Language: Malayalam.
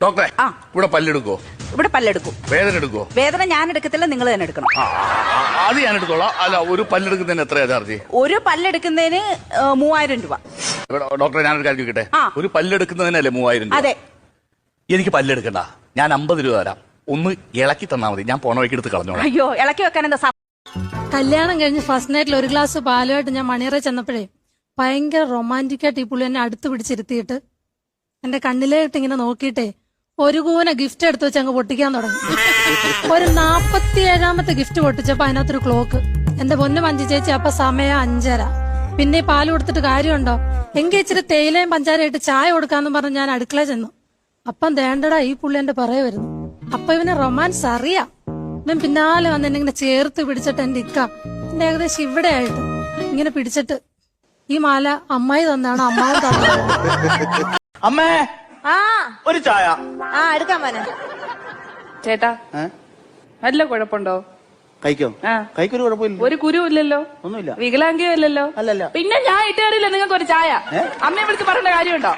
ഡോക്ടറെ ഇവിടെ പല്ലെടുക്കോ? ഇവിടെ പല്ലെടുക്കും. വേദന എടുക്കോ? വേദന ഞാൻ എടുക്കത്തില്ല, നിങ്ങൾ തന്നെ എടുക്കണം. അത് ഞാൻ എടുത്തോളാം. അല്ല, ഒരു പല്ലെടുക്കുന്നതിന് എത്രയാ ചാർജ്? ഒരു പല്ലെടുക്കുന്നതിന് 3000 രൂപ. ഡോക്ടറെ ഞാനൊരു കാര്യം ചോദിക്കട്ടെ, ഒരു പല്ലെടുക്കുന്നതിനല്ലേ 3000 രൂപ? അതെ. എനിക്ക് പല്ലെടുക്കണ്ട, ഞാൻ 50 രൂപ തരാം. ഒന്ന് ഇളക്കി തന്നാ മതി, ഞാൻ പോണ വഴിക്ക് എടുത്ത് കളഞ്ഞോളാം. അയ്യോ, ഇളക്കി വെക്കാൻ എന്താ? കല്യാണം കഴിഞ്ഞ് ഫസ്റ്റ് നൈറ്റിൽ ഒരു ഗ്ലാസ് പാലുമായിട്ട് ഞാൻ മണിയറ ചെന്നപ്പോഴേ ഭയങ്കര റൊമാൻറ്റിക്കായിട്ട് ഈ പുള്ളി എന്നെ അടുത്ത് പിടിച്ചിരുത്തിയിട്ട് എന്റെ കണ്ണിലേട്ട് ഇങ്ങനെ നോക്കിയിട്ടേ ഒരു കൂന ഗിഫ്റ്റ് എടുത്ത് വെച്ച് അങ്ങ് പൊട്ടിക്കാൻ തുടങ്ങി. ഒരു 47ാമത്തെ ഗിഫ്റ്റ് പൊട്ടിച്ചപ്പോ അതിനകത്തൊരു ക്ലോക്ക്. എന്റെ പൊന്നു മഞ്ജു ചേച്ചി, അപ്പൊ സമയം 5:30. പിന്നെ ഈ പാല് കൊടുത്തിട്ട് കാര്യമുണ്ടോ? എങ്കിൽ ഇച്ചിരി തേയിലയും പഞ്ചാരയായിട്ട് ചായ കൊടുക്കാന്ന് പറഞ്ഞ് ഞാൻ അടുക്കള ചെന്നു. അപ്പം ദേണ്ടടാ ഈ പുള്ളി എന്റെ പുറകെ വരുന്നു. അപ്പൊ ഇവന് റൊമാൻസ് അറിയാം. ഇവൻ പിന്നാലെ വന്ന് എന്നെ ഇങ്ങനെ ചേർത്ത് പിടിച്ചിട്ട് എന്റെ എന്റെ ഏകദേശം ഇവിടെ ആയിട്ട് ഇങ്ങനെ പിടിച്ചിട്ട്, ഈ മാല അമ്മായി തന്നാണ്, അമ്മായി തന്നാണ്. അമ്മേ, ഒരു ചായ. എടുക്കാൻ മോനെ. ചേട്ടാ, വല്ല കുഴപ്പമുണ്ടോ? കഴിക്കോ? കഴിക്കൊരു കുഴപ്പമില്ല. ഒരു കുരു ഇല്ലല്ലോ, ഒന്നുമില്ല. വികലാംഗിയോ ഇല്ലല്ലോ. അല്ലല്ല. പിന്നെ ഞാൻ ഇട്ടുകാരില്ല നിങ്ങൾക്ക് ഒരു ചായ. അമ്മയെ വിളിച്ച് പറയേണ്ട കാര്യമുണ്ടോ?